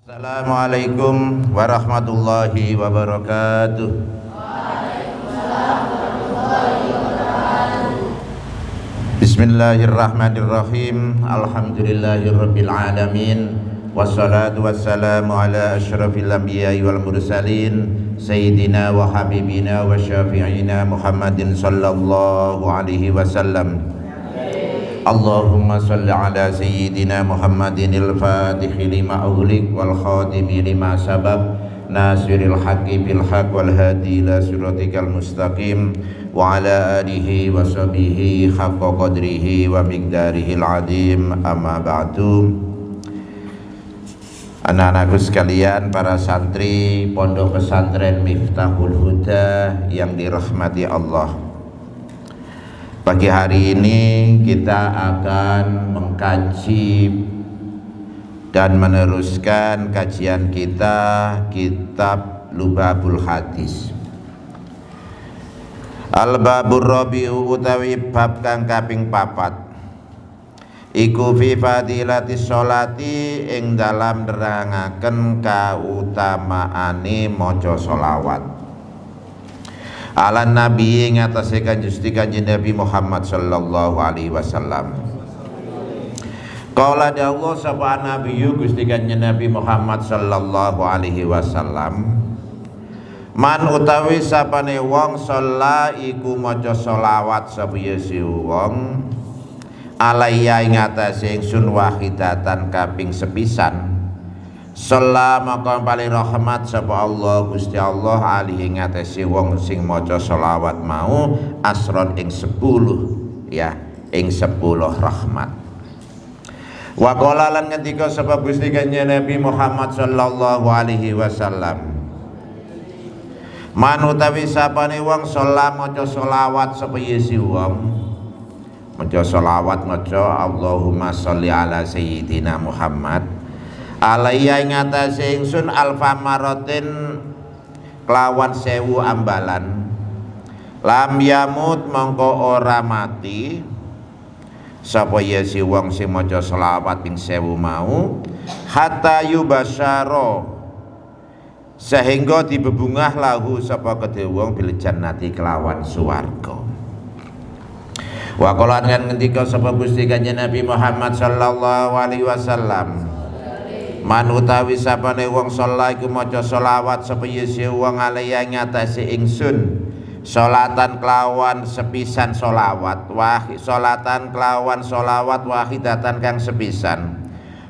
Assalamualaikum warahmatullahi wabarakatuh. Bismillahirrahmanirrahim. Alhamdulillahirabbil alamin. Wassalatu wassalamu ala asyrafil anbiya'i wal mursalin sayyidina wa habibina wa syafi'ina Muhammadin sallallahu alaihi wasallam. Allahumma salli ala sayyidina Muhammadin al-fatihi lima ughliq wal khatimi lima sabaq nasiril haqqi bil haqq wal hadi ila siratikal mustaqim wa ala alihi wa sahbihi haqqa qadrihi wa miqdarihil azim. Amma ba'du. Anak-anakku sekalian, para santri Pondok Pesantren Miftahul Huda yang dirahmati Allah. Pagi hari ini kita akan mengkaji dan meneruskan kajian kita kitab Lubabul Hadis. Al-babur rabi'u utawi bab kang kaping 4. Iku fi fadilatis sholati ing dalam nerangaken kautamaane maca sholawat. Ala nabi ngatasi kanjeng Nabi Muhammad sallallahu alaihi wasallam. Qala Allah sapa nabi Gusti kanjeng Nabi Muhammad sallallahu alaihi wasallam. Man utawi sapane wong shalla iku maca sholawat sapa yesi wong alaiya ing atase ingsun wahidatan kaping sepisan. Shalla maka paling rahmat sapa Allah Gusti Allah alaihi ngatasi wong sing maca sholawat mau asron ing 10 ya, ing 10 rahmat. Wa qala lan ngendika sapa Gusti kanjeng Nabi Muhammad sallallahu alaihi wasallam. Man utawi sapane wong shalla maca sholawat sapa yesi wong maca sholawat maca Allahumma sholli ala sayyidina Muhammad alaiya ing atase ingsun alfa maratin kelawan 1000 ambalan lam yamut mongko ora mati sapa ya si wong sing maca selawat ping 1000 mau hatta yubasyara sehingga dibebungah lahu sapa kedhe wong bil jannati kelawan swarga. Wa qala kan ngendika sapa Gusti kanjeng Nabi Muhammad sallallahu alaihi wasallam. Man utawi sapane wong sholat iku maca sholawat sapa yesi wong alaiya ngatasi ingsun sholatan kelawan sepisan sholawat sholatan kelawan sholawat wahidatan kang sepisan.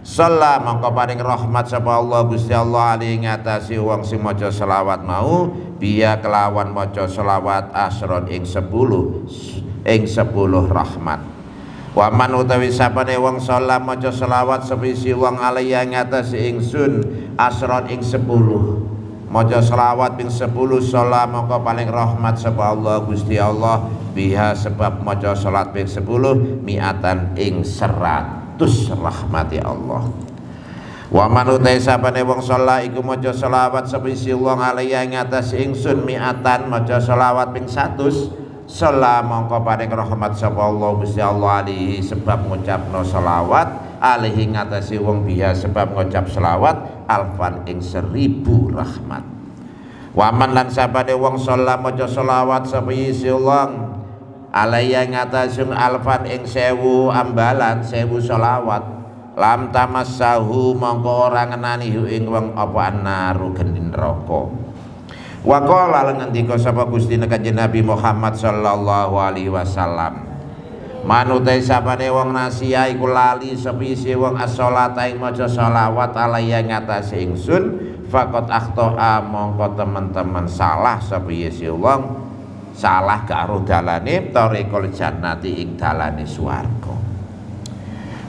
Shalla mongko paring rahmat sapa Allah Gusti Allah alaihi ngatasi wong sing maca sholawat mau biya kelawan maca sholawat asron ing 10 rahmat. Wa man utawi sapane wong sholat maca selawat sepisi wong alaiya ngatasi ingsun asron ing 10 maca selawat ping 10 sholat maka paling rahmat sapa Allah Gusti Allah biha sebab maca salat ping 10 miatan ing 100 rahmati Allah. Wa man utawi sapane wong sholat iku maca selawat sepisi wong alaiya ngatasi ingsun miatan maca selawat ping 100 shalla mongko paring rahmat sapa Allah Gusti Allah alaihi sebab ngucapno selawat alaihi ngatasi wong biha sebab ngucap selawat alfan ing 1000 rahmat. Waman lan sabane wong shalla maca selawat sapa isi wong alaihi ngatasi alfan ing 1000 ambalan 1000 selawat lam tamassahu mongko ora ngenani ing wong apa annaru geni neraka. Wa qala lan ngendika sapa Gusti kanjeng Nabi Muhammad sallallahu alaihi wasallam. Manutai sapane wong nasiya iku lali sepisi wong as-sholata ing maca sholawat alaiya ngatasi ingsun faqat akhto'a mongko teman-teman salah sapa yesi wong salah karo dalane thariqul jannati ing dalane swarga.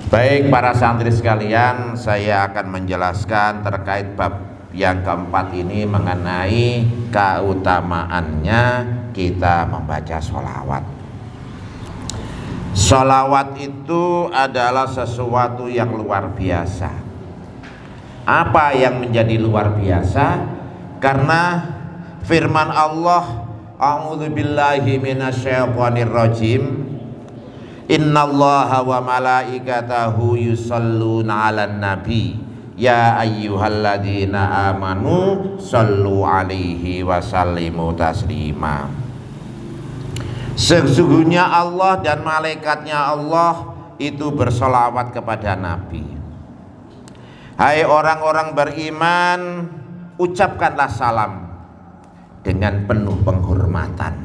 Baik para santri sekalian, saya akan menjelaskan terkait bab yang keempat ini mengenai keutamaannya kita membaca sholawat. Sholawat itu adalah sesuatu yang luar biasa. Apa yang menjadi luar biasa? Karena firman Allah, a'udzubillahi minasyaitonirrajim, innallaha wa malaikatahu yusholluna 'alan nabi Ya ayyuhalladzina amanu sallu alaihi wasallimu taslima. Sesungguhnya Allah dan malaikatnya Allah itu bersolawat kepada Nabi. Hai orang-orang beriman, ucapkanlah salam dengan penuh penghormatan.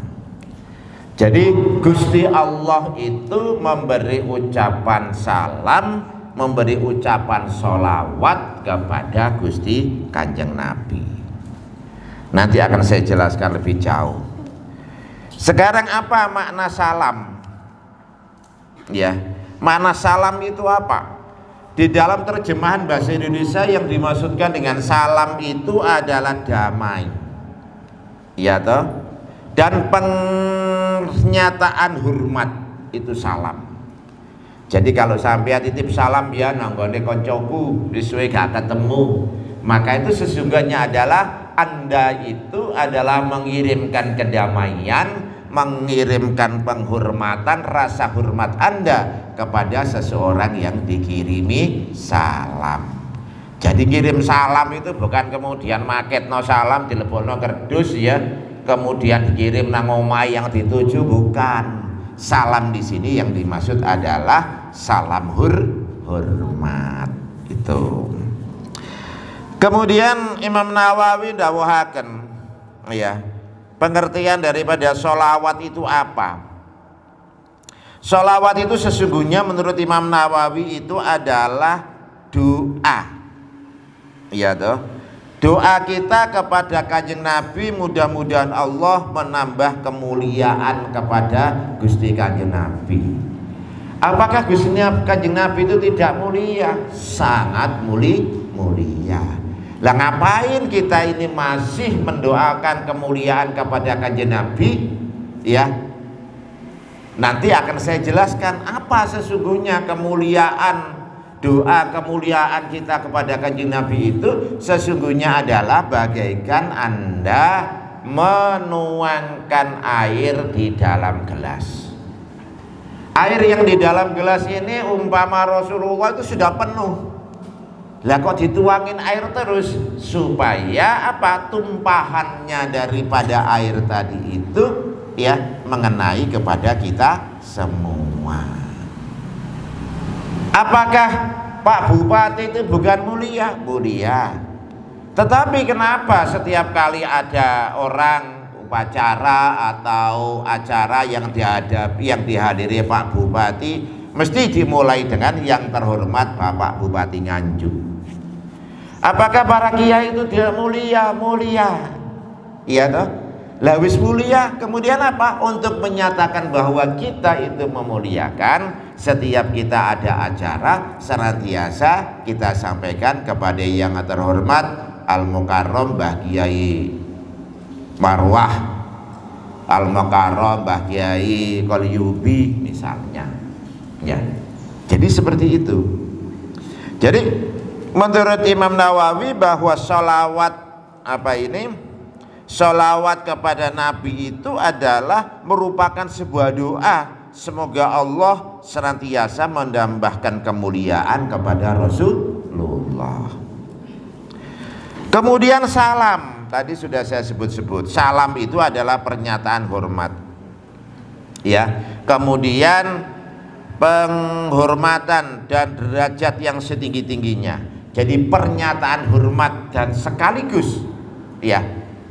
Jadi Gusti Allah itu memberi ucapan salam, memberi ucapan sholawat kepada Gusti Kanjeng Nabi. Nanti akan saya jelaskan lebih jauh. Sekarang apa makna salam? Ya, makna salam itu apa? Di dalam terjemahan bahasa Indonesia yang dimaksudkan dengan salam itu adalah damai, ya toh, dan pernyataan hormat itu salam. Jadi kalau sampai titip salam ya nanggone koncoku disuwe gak ketemu, maka itu sesungguhnya adalah Anda itu adalah mengirimkan kedamaian, mengirimkan penghormatan, rasa hormat Anda kepada seseorang yang dikirimi salam. Jadi kirim salam itu bukan kemudian maketno salam dilepono kerdus ya, kemudian dikirim nang omahe yang dituju, bukan. Salam di sini yang dimaksud adalah salam hormat itu. Kemudian Imam Nawawi dawuhaken ya, pengertian daripada sholawat itu apa? Sholawat itu sesungguhnya menurut Imam Nawawi itu adalah doa, ya toh, doa kita kepada Kanjeng Nabi, mudah-mudahan Allah menambah kemuliaan kepada Gusti Kanjeng Nabi. Apakah Gusti Kanjeng Nabi itu tidak mulia? Sangat mulia. Lah ngapain kita ini masih mendoakan kemuliaan kepada Kanjeng Nabi? Ya, nanti akan saya jelaskan apa sesungguhnya kemuliaan, doa kemuliaan kita kepada Kanjeng Nabi itu sesungguhnya adalah bagaikan Anda menuangkan air di dalam gelas. Air yang di dalam gelas ini umpama Rasulullah itu sudah penuh. Lah kok dituangin air terus supaya apa? Tumpahannya daripada air tadi itu ya mengenai kepada kita semua. Apakah Pak Bupati itu bukan mulia? Mulia. Tetapi kenapa setiap kali ada orang upacara atau acara yang dihadiri Pak Bupati mesti dimulai dengan yang terhormat Bapak Bupati Nganjuk? Apakah para kiai itu dia mulia? Mulia. Iya toh? Lah wis mulia, kemudian apa? Untuk menyatakan bahwa kita itu memuliakan, setiap kita ada acara senantiasa kita sampaikan kepada yang terhormat Al-Mukarram Mbah Kiai Marwah, Al-Mukarram Mbah Kiai Qalyubi misalnya. Ya. Jadi seperti itu. Jadi menurut Imam Nawawi bahwa sholawat sholawat kepada Nabi itu adalah merupakan sebuah doa. Semoga Allah senantiasa menambahkan kemuliaan kepada Rasulullah. Kemudian salam, tadi sudah saya sebut-sebut. Salam itu adalah pernyataan hormat. Ya. Kemudian penghormatan dan derajat yang setinggi-tingginya. Jadi pernyataan hormat dan sekaligus ya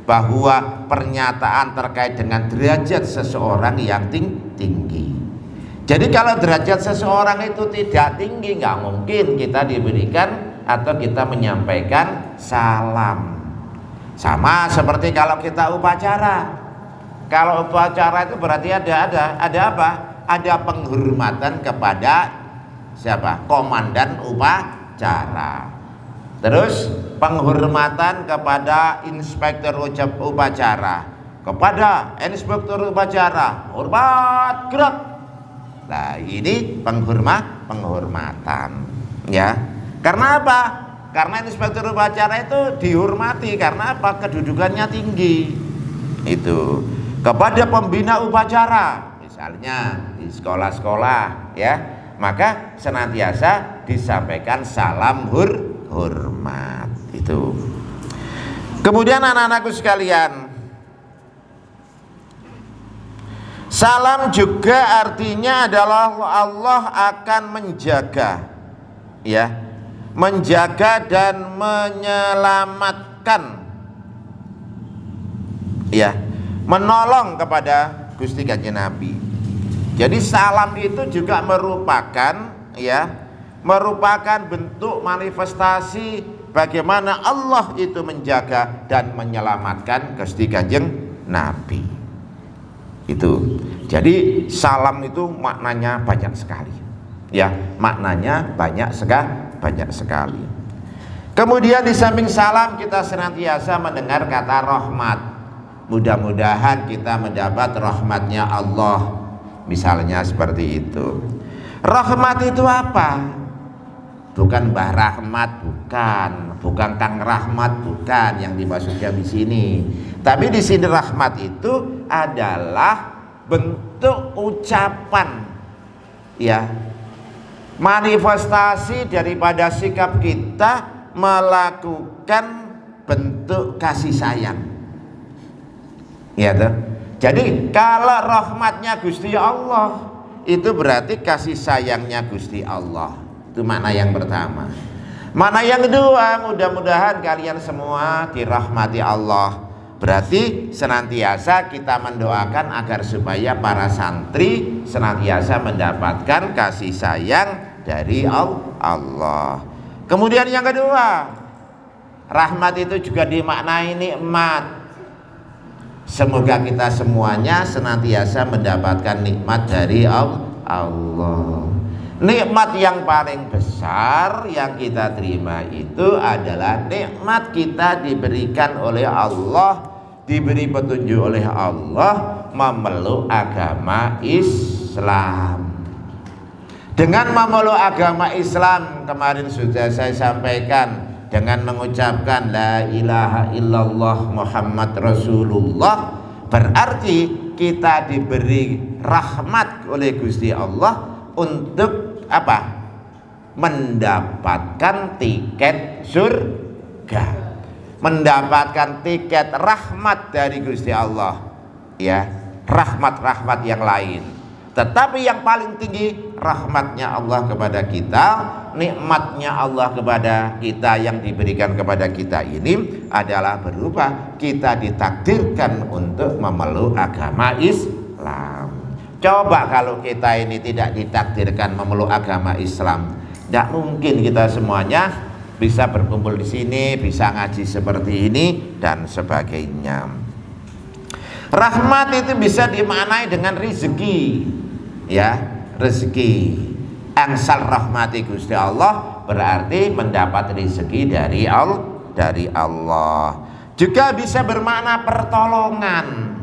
bahwa pernyataan terkait dengan derajat seseorang yang tinggi. Jadi kalau derajat seseorang itu tidak tinggi, nggak mungkin kita diberikan atau kita menyampaikan salam. Sama seperti kalau kita upacara. Kalau upacara itu berarti ada apa? Ada penghormatan kepada siapa? Komandan upacara. Terus penghormatan kepada inspektur upacara, kepada inspektur upacara, hormat gerak. Nah ini penghormatan ya. Karena apa? Karena inspektur upacara itu dihormati karena apa? Kedudukannya tinggi. Itu kepada pembina upacara misalnya di sekolah-sekolah ya, maka senantiasa disampaikan salam hormat. hormat. Itu. Kemudian anak-anakku sekalian, salam juga artinya adalah Allah akan menjaga, ya, menjaga dan menyelamatkan, ya, menolong kepada Gusti Kanjeng Nabi. Jadi salam itu juga merupakan, ya, merupakan bentuk manifestasi bagaimana Allah itu menjaga dan menyelamatkan Gusti Kanjeng Nabi. Itu. Jadi salam itu maknanya banyak sekali. Ya, maknanya banyak sekali. Kemudian di samping salam kita senantiasa mendengar kata rahmat. Mudah-mudahan kita mendapat rahmatnya Allah. Misalnya seperti itu. Rahmat itu apa? Bukan Mbah Rahmat, bukan Kang Rahmat, bukan yang dimaksudkan di sini. Tapi di sini rahmat itu adalah bentuk ucapan, ya, manifestasi daripada sikap kita melakukan bentuk kasih sayang, ya toh. Jadi kalau rahmatnya Gusti Allah itu berarti kasih sayangnya Gusti Allah. Itu makna yang pertama. Makna yang kedua, mudah-mudahan kalian semua dirahmati Allah. Berarti senantiasa kita mendoakan agar supaya para santri senantiasa mendapatkan kasih sayang dari Allah. Kemudian yang kedua, rahmat itu juga dimaknai nikmat. Semoga kita semuanya senantiasa mendapatkan nikmat dari Allah. Nikmat yang paling besar yang kita terima itu adalah nikmat kita diberikan oleh Allah, diberi petunjuk oleh Allah memeluk agama Islam. Dengan memeluk agama Islam, kemarin sudah saya sampaikan, dengan mengucapkan la ilaha illallah Muhammad Rasulullah, berarti kita diberi rahmat oleh Gusti Allah untuk apa? Mendapatkan tiket surga, mendapatkan tiket rahmat dari Gusti Allah, ya, rahmat-rahmat yang lain. Tetapi yang paling tinggi rahmatnya Allah kepada kita, nikmatnya Allah kepada kita yang diberikan kepada kita ini adalah berupa kita ditakdirkan untuk memeluk agama Islam. Coba kalau kita ini tidak ditakdirkan memeluk agama Islam, tidak mungkin kita semuanya bisa berkumpul di sini, bisa ngaji seperti ini dan sebagainya. Rahmat itu bisa dimaknai dengan rezeki, ya, rezeki. Angsal rahmati Gusti Allah berarti mendapat rezeki dari Allah. Juga bisa bermakna pertolongan,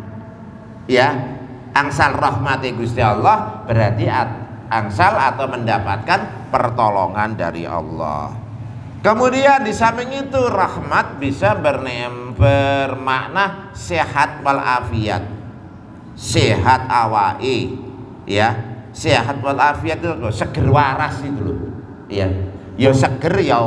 ya. Angsal rahmati Gusti Allah berarti angsal atau mendapatkan pertolongan dari Allah. Kemudian di samping itu rahmat bisa bermakna sehat walafiat, sehat awai, ya, sehat walafiat itu seger waras itu loh, ya, ya seger ya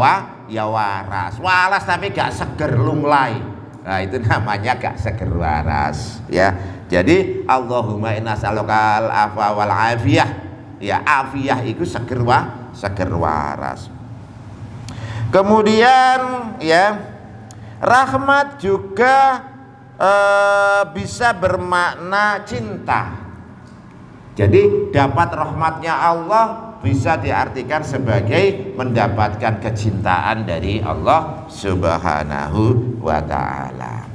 waras, waras tapi gak seger lunglai. Nah itu namanya gak seger waras, ya. Jadi Allahumma inna nas'alukal afwa wal afiyah, ya, afiyah itu seger waras. Kemudian, ya, rahmat juga bisa bermakna cinta. Jadi dapat rahmatnya Allah bisa diartikan sebagai mendapatkan kecintaan dari Allah Subhanahu wa ta'ala.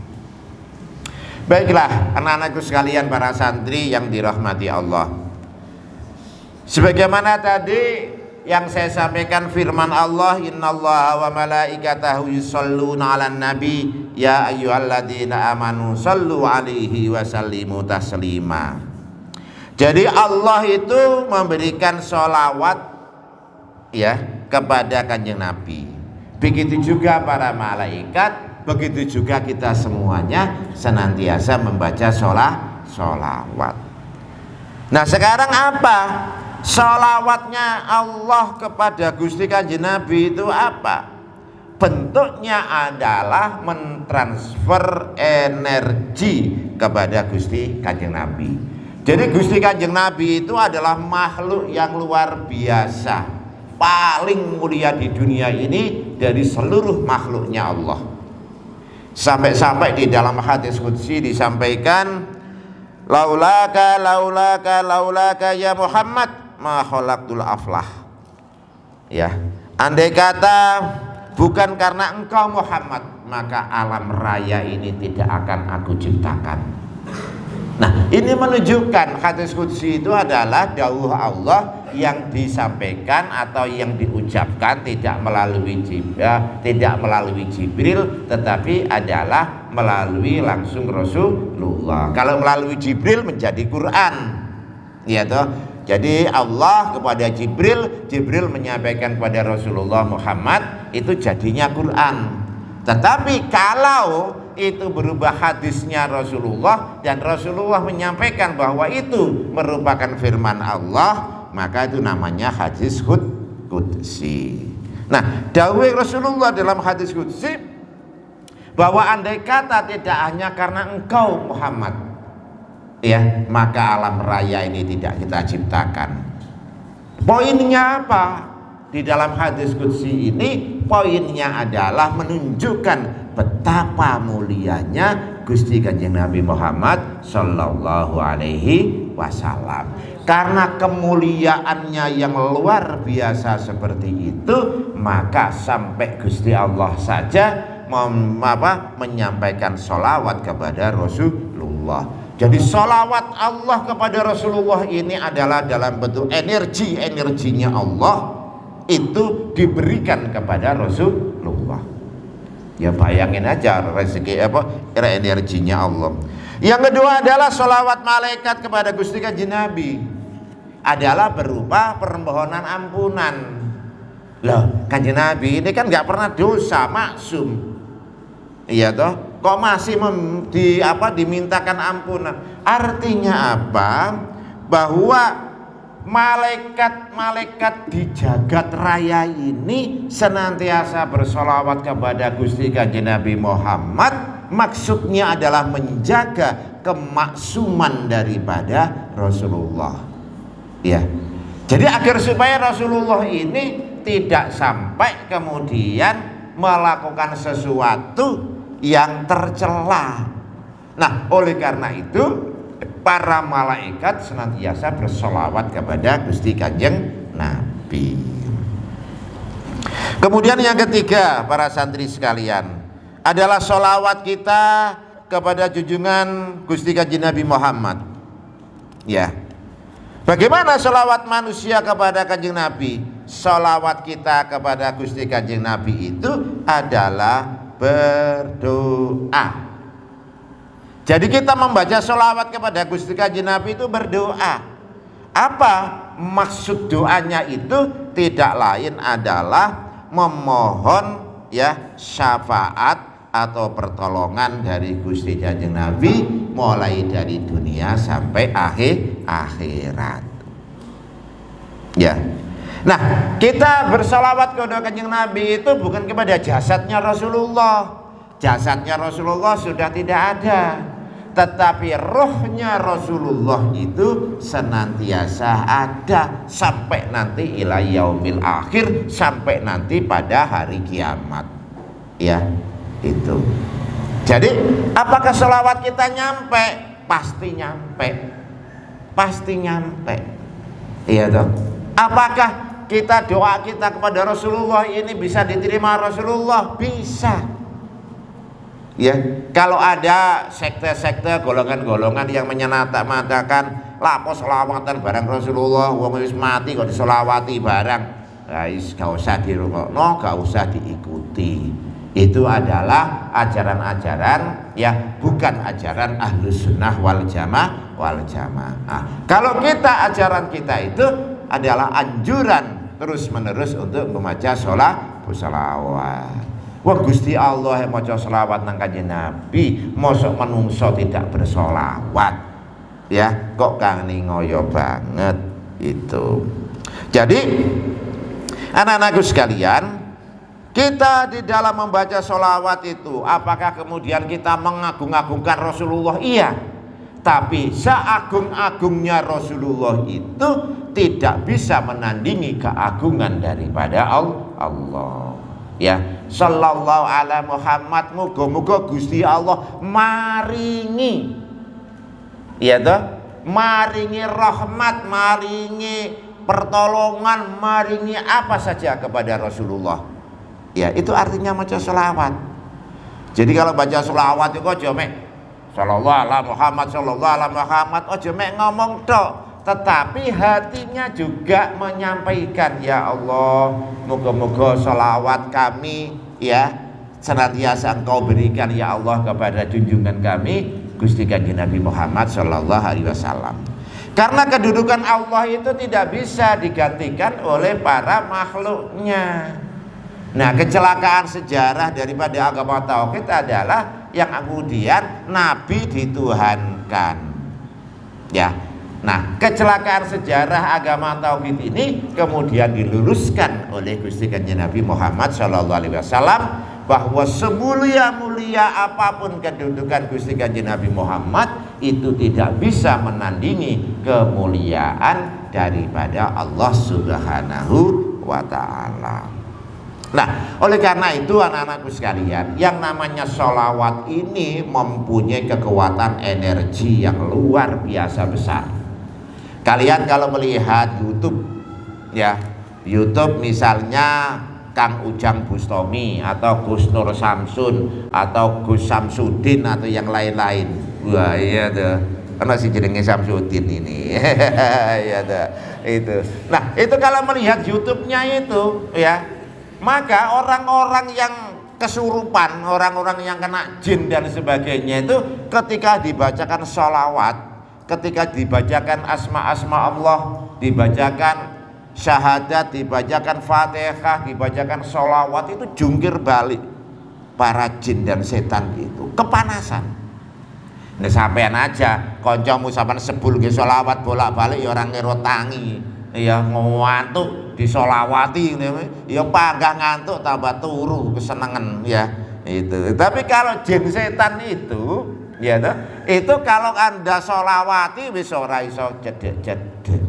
Baiklah anak-anakku sekalian, para santri yang dirahmati Allah, sebagaimana tadi yang saya sampaikan firman Allah, innallaha wa malaikatahu yusholluna 'alan nabi ya ayyuhalladzina amanu shallu 'alaihi wa sallimu taslima. Jadi Allah itu memberikan sholawat, ya, kepada Kanjeng Nabi. Begitu juga para malaikat, begitu juga kita semuanya senantiasa membaca sholawat. Nah sekarang apa? Sholawatnya Allah kepada Gusti Kanjeng Nabi itu apa? bentuknya adalah mentransfer energi kepada Gusti Kanjeng Nabi. Jadi Gusti Kanjeng Nabi itu adalah makhluk yang luar biasa, paling mulia di dunia ini dari seluruh makhluknya Allah. Sampai-sampai di dalam hadis qudsi disampaikan, laulaka ya Muhammad ma khalaqtul aflah. Ya, andai kata bukan karena engkau Muhammad, maka alam raya ini tidak akan aku ciptakan. Nah, ini menunjukkan hadis qudsi itu adalah dawuh Allah yang disampaikan atau yang diucapkan tidak melalui Jibril, tetapi adalah melalui langsung Rasulullah. Kalau melalui Jibril menjadi Quran, ya toh. Jadi Allah kepada Jibril menyampaikan kepada Rasulullah Muhammad, itu jadinya Quran. Tetapi kalau itu berubah hadisnya Rasulullah dan Rasulullah menyampaikan bahwa itu merupakan firman Allah, maka itu namanya hadis qudsi. Nah, dawuh Rasulullah dalam hadis qudsi bahwa andai kata tidak hanya karena engkau Muhammad, ya, maka alam raya ini tidak kita ciptakan. Poinnya apa? Di dalam hadis qudsi ini poinnya adalah menunjukkan betapa mulianya Gusti Kanjeng Nabi Muhammad Sallallahu Alaihi Wasallam. Karena kemuliaannya yang luar biasa seperti itu, maka sampai Gusti Allah saja menyampaikan sholawat kepada Rasulullah. Jadi sholawat Allah kepada Rasulullah ini adalah dalam bentuk energinya Allah, itu diberikan kepada Rasulullah. Ya bayangin aja rezeki energinya Allah. Yang kedua adalah sholawat malaikat kepada Gusti Kanjeng Nabi adalah berupa permohonan ampunan. Loh, Kanjeng Nabi ini kan nggak pernah dosa, maksum. Iya toh, kok masih dimintakan ampunan? Artinya apa? Bahwa malaikat-malaikat di jagat raya ini senantiasa bersolawat kepada Gusti Kanjeng Nabi Muhammad. Maksudnya adalah menjaga kemaksuman daripada Rasulullah. Ya, jadi agar supaya Rasulullah ini tidak sampai kemudian melakukan sesuatu yang tercela. Nah, oleh karena itu para malaikat senantiasa bersolawat kepada Gusti Kanjeng Nabi. Kemudian yang ketiga, para santri sekalian, adalah solawat kita kepada junjungan Gusti Kanjeng Nabi Muhammad. Ya, bagaimana solawat manusia kepada Kanjeng Nabi? Solawat kita kepada Gusti Kanjeng Nabi itu adalah berdoa. Jadi kita membaca sholawat kepada Gusti Kanjeng Nabi itu berdoa. Apa maksud doanya itu? Tidak lain adalah memohon ya syafaat atau pertolongan dari Gusti Kanjeng Nabi mulai dari dunia sampai akhirat. Ya. Nah, kita bersolawat kepada Kanjeng Nabi itu bukan kepada jasadnya Rasulullah. Jasadnya Rasulullah sudah tidak ada. Tetapi rohnya Rasulullah itu senantiasa ada sampai nanti ila yaumil akhir, sampai nanti pada hari kiamat. Ya, itu. Jadi apakah sholawat kita nyampe? Pasti nyampe. Pasti nyampe. Iya toh. Apakah kita doa kita kepada Rasulullah ini bisa diterima Rasulullah? Bisa. Ya, kalau ada sekte-sekte golongan-golongan yang menyenata-matakan lapo selawatan barang Rasulullah, wong wis mati kok diselawati barang, guys, gak usah dirungokno, gak usah diikuti. Itu adalah ajaran-ajaran ya, bukan ajaran Ahlus Sunnah wal Jamaah. Kalau kita, ajaran kita itu adalah anjuran terus-menerus untuk membaca sholawat. Wah, Gusti Allah yang maca selawat nang Kanjeng Nabi, mosok menungso tidak bersolawat, ya kok kang ngoyo banget itu. Jadi anak-anakku sekalian, Kita di dalam membaca sholawat itu, apakah kemudian kita mengagung-agungkan Rasulullah? Iya. Tapi seagung-agungnya Rasulullah itu tidak bisa menandingi keagungan daripada Allah. Ya, sallallahu ala Muhammad, muga-muga Gusti Allah maringi, ya toh, maringi rahmat, maringi pertolongan, maringi apa saja kepada Rasulullah. Ya, itu artinya maca sholawat. Jadi kalau baca sholawat itu aja mek sallallahu ala Muhammad, sallallahu ala Muhammad, aja mek ngomong tok, tetapi hatinya juga menyampaikan, ya Allah, moga-moga sholawat kami ya senantiasa Engkau berikan ya Allah kepada junjungan kami Gusti Kanjeng Nabi Muhammad sallallahu alaihi wasallam. Karena kedudukan Allah itu tidak bisa digantikan oleh para makhluknya. Nah, kecelakaan sejarah daripada agama tauhid adalah yang kemudian Nabi dituhankan. Ya. Nah, kecelakaan sejarah agama tauhid ini kemudian diluruskan oleh Gusti Kanjeng Nabi Muhammad sallallahu alaihi wasallam, bahwa semulia-mulia apapun kedudukan Gusti Kanjeng Nabi Muhammad itu tidak bisa menandingi kemuliaan daripada Allah Subhanahu wa taala. Nah, oleh karena itu anak-anakku sekalian, yang namanya sholawat ini mempunyai kekuatan energi yang luar biasa besar. Kalian kalau melihat YouTube, ya, YouTube misalnya Kang Ujang Bustomi atau Gus Nur Samsun atau Gus Samsudin atau yang lain-lain, wah iya tuh, karena si jenenge Samsudin ini, ya tuh, itu. Nah, itu kalau melihat YouTube-nya itu, ya, maka orang-orang yang kesurupan, orang-orang yang kena jin dan sebagainya itu ketika dibacakan sholawat, ketika dibacakan asma-asma Allah, dibacakan syahadat, dibacakan fatihah, dibacakan sholawat, itu jungkir balik para jin dan setan itu kepanasan. Nah, sampean aja kancamu sampean sebul nggih sholawat bolak-balik ya orang ngira tangi, ya ngantuk disolawati, ya panggah ngantuk tambah turu kesenangan, ya itu. Tapi kalau jin setan itu, ya toh, itu kalau Anda solawati wis ora iso jedek-jedek.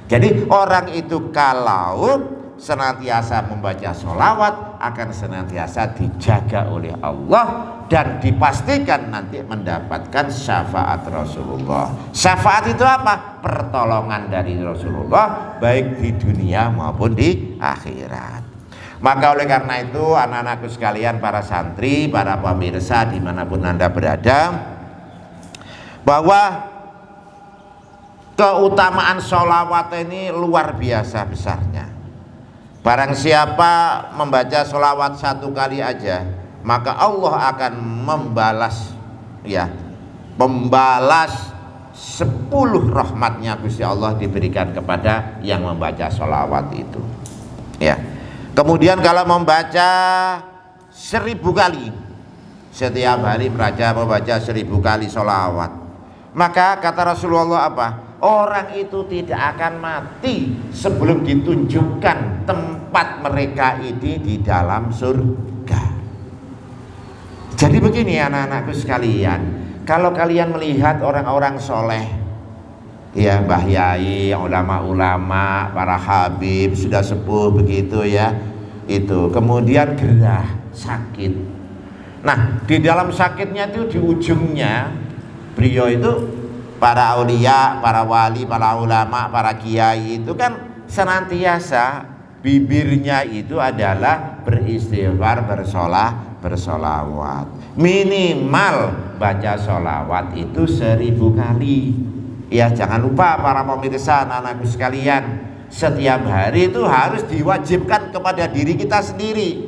Jadi orang itu kalau senantiasa membaca solawat akan senantiasa dijaga oleh Allah dan dipastikan nanti mendapatkan syafaat Rasulullah. Syafaat itu apa? Pertolongan dari Rasulullah baik di dunia maupun di akhirat. Maka oleh karena itu anak-anakku sekalian, para santri, para pemirsa dimanapun Anda berada, bahwa keutamaan sholawat ini luar biasa besarnya. Barang siapa membaca sholawat satu kali aja, maka Allah akan membalas, ya, membalas 10 rahmatnya Gusti Allah diberikan kepada yang membaca sholawat itu, ya. Kemudian kalau membaca 1000 kali, setiap hari membaca 1000 kali sholawat, maka kata Rasulullah apa? Orang itu tidak akan mati sebelum ditunjukkan tempat mereka ini di dalam surga. Jadi begini anak-anakku sekalian, kalau kalian melihat orang-orang soleh, ya, Mbah Yai, ulama-ulama, para habib sudah sepuh begitu, ya, itu kemudian gerah sakit. Nah, di dalam sakitnya itu di ujungnya beliau itu, para aulia, para wali, para ulama, para kiai itu kan senantiasa bibirnya itu adalah beristighfar, bersolawat. Minimal baca solawat itu 1000 kali. Ya, jangan lupa para pemirsa, anak-anakku sekalian, setiap hari itu harus diwajibkan kepada diri kita sendiri,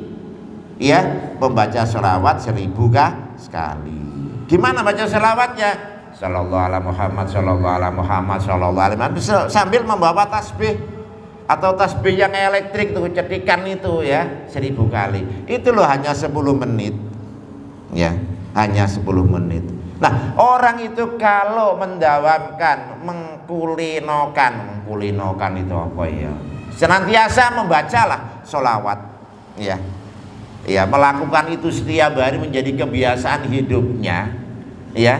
ya, membaca solawat 1000 kali. Gimana baca solawatnya? Sallallahu ala Muhammad, sallallahu ala Muhammad, sallallahu alaihi wasallam, sambil membawa tasbih atau tasbih yang elektrik tuh, cetikan itu, ya, 1000 kali. Itu loh hanya 10 menit, ya, hanya 10 menit. Nah, orang itu kalau mendawamkan, mengkulinokan itu apa ya? Senantiasa membacalah solawat, ya. ya melakukan itu setiap hari menjadi kebiasaan hidupnya, ya,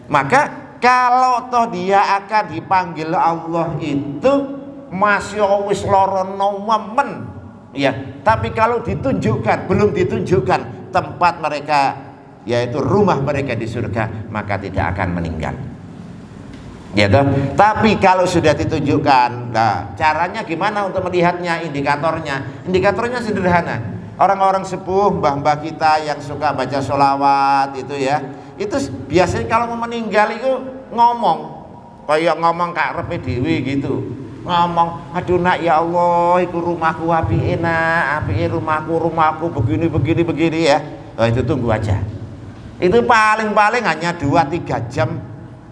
maka kalau toh dia akan dipanggil Allah itu masih wis lara nemen, ya, tapi kalau ditunjukkan, belum ditunjukkan tempat mereka, yaitu rumah mereka di surga, maka tidak akan meninggal. Ya toh? Tapi kalau sudah ditunjukkan, nah, caranya gimana untuk melihatnya? Indikatornya sederhana. Orang-orang sepuh, mbah-mbah kita yang suka baca sholawat itu, ya, itu biasanya kalau mau meninggal itu ngomong, kayak ngomong karepe dhewe gitu, ngomong, aduh nak, ya Allah, itu rumahku apike nak, apike rumahku begini ya. Oh, itu tunggu aja. Itu paling-paling hanya 2-3 jam,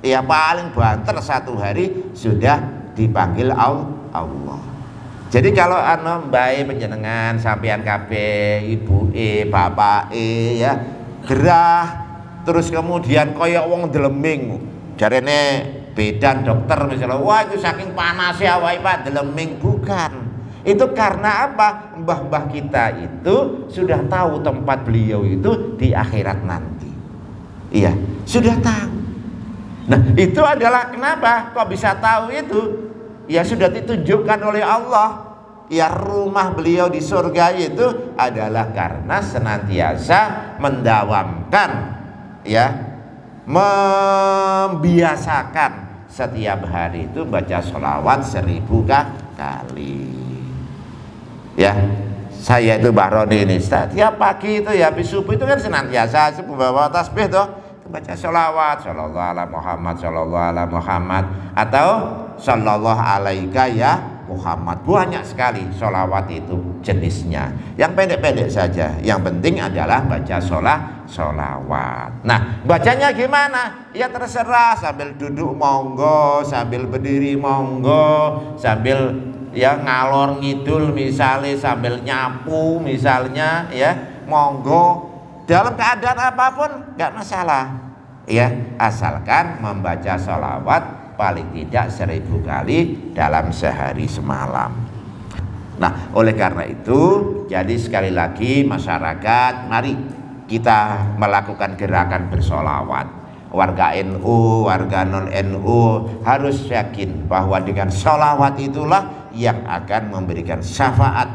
ya, paling banter 1 hari sudah dipanggil Allah. Jadi kalau mbae panjenengan sampean kabeh, ibuke, bapake, ya, gerah terus kemudian kaya wong deleming, jarene bedan dokter misalnya, wah itu saking panasnya awake Pak deleming. Bukan, itu karena apa? Mbah-mbah kita itu sudah tahu tempat beliau itu di akhirat nanti, iya, sudah tahu. Nah, itu adalah kenapa kok bisa tahu itu? Ya sudah ditunjukkan oleh Allah. Ya, rumah beliau di surga itu adalah karena senantiasa mendawamkan, ya, membiasakan setiap hari itu baca sholawat 1000 kali. Ya, saya itu Mbah Roni ini setiap pagi itu, ya, habis subuh itu kan senantiasa bawa tasbih tuh, baca sholawat, sallallahu ala Muhammad, sallallahu ala Muhammad, atau sallallahu alaika ya Muhammad. Banyak sekali sholawat itu jenisnya, yang pendek-pendek saja, yang penting adalah baca sholawat. Nah, bacanya gimana? Ya terserah, sambil duduk monggo, sambil berdiri monggo, sambil, ya, ngalor ngidul misalnya, sambil nyapu misalnya, ya, monggo, dalam keadaan apapun nggak masalah, ya, asalkan membaca sholawat paling tidak 1000 kali dalam sehari semalam. Nah, oleh karena itu, jadi sekali lagi masyarakat, mari kita melakukan gerakan bersolawat. Warga NU, warga non NU harus yakin bahwa dengan solawat itulah yang akan memberikan syafaat,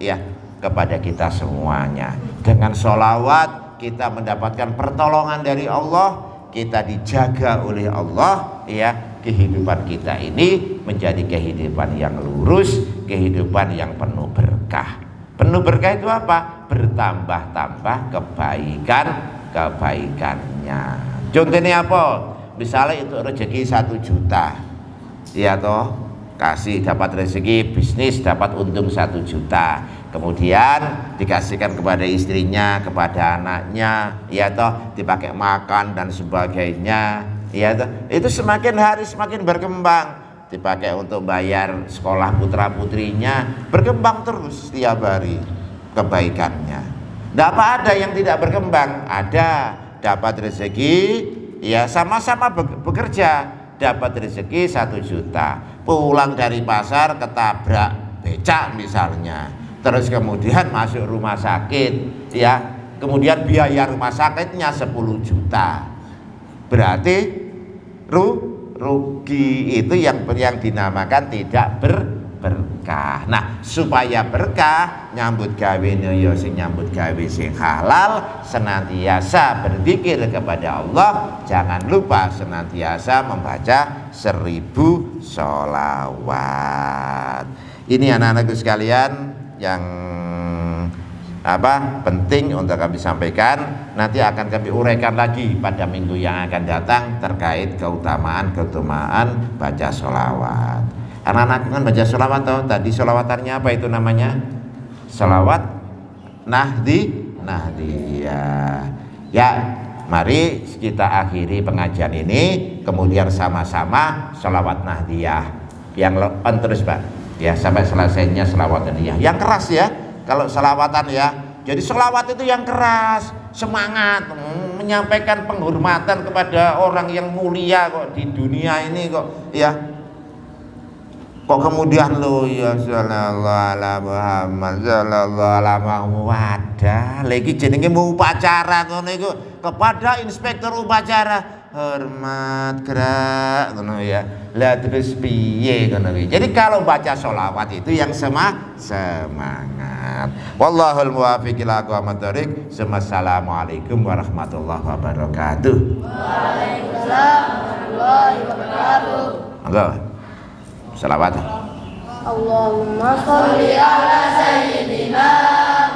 ya, kepada kita semuanya. Dengan solawat kita mendapatkan pertolongan dari Allah, kita dijaga oleh Allah, ya, kehidupan kita ini menjadi kehidupan yang lurus, kehidupan yang penuh berkah. Penuh berkah itu apa? Bertambah-tambah kebaikannya. Contohnya apa? Misalnya itu rezeki 1 juta, ya toh, kasih dapat rezeki bisnis, dapat untung 1 juta, kemudian dikasihkan kepada istrinya, kepada anaknya, ya toh, dipakai makan dan sebagainya, ya toh, itu semakin hari semakin berkembang, dipakai untuk bayar sekolah putra putrinya, berkembang terus setiap hari kebaikannya. Tidak ada yang tidak berkembang, ada, dapat rezeki, ya, sama-sama bekerja, dapat rezeki 1 juta, pulang dari pasar ketabrak becak misalnya, terus kemudian masuk rumah sakit, ya, kemudian biaya rumah sakitnya 10 juta, berarti rugi. Itu yang dinamakan tidak berkah. Nah, supaya berkah, nyambut gawe ya sing nyambut gawe sing halal, senantiasa berzikir kepada Allah, jangan lupa senantiasa membaca 1000 sholawat. Ini anak-anakku sekalian yang penting untuk kami sampaikan. Nanti akan kami uraikan lagi pada minggu yang akan datang terkait keutamaan baca sholawat. Anak-anak kan baca sholawat toh, tadi sholawatannya apa itu namanya? Sholawat Nahdiyah. Ya, mari kita akhiri pengajian ini, kemudian sama-sama sholawat Nahdiyah yang terus Pak, ya, sampai selesainya sholawat Nahdiyah yang keras, ya. Kalau sholawatan, ya, jadi sholawat itu yang keras, semangat, menyampaikan penghormatan kepada orang yang mulia kok di dunia ini kok, ya. Kok kemudian lo ya sallallahu ala Muhammad sallallahu ala Muhammad, wadah lagi jenenge mau upacara ngono iku kepada inspektur upacara hormat gerak ngono ya. Lah terus piye ngono iki. Jadi kalau baca sholawat itu yang semangat. Wallahul muwaffiq ila aqwamit thoriq. Assalamualaikum warahmatullahi wabarakatuh. Waalaikumsalam warahmatullahi wabarakatuh. Enggak. Salawat. Allahumma sholli ala sayyidina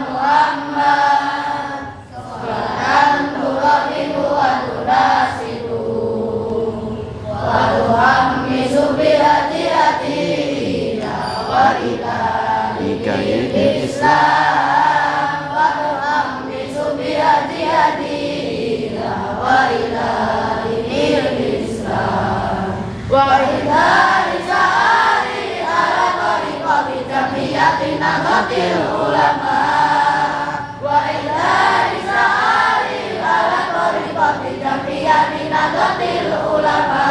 Muhammad. Sholatan turabihu wa tunasitu wa tuhammisu bi hati-hatina wa ilaika Islam wa tuhammisu bi hati-hatina wa ilaika Islam wa ilaika Nahdlatul ulama wa ila risali ala tariqati jamiyati nahdlatul ulama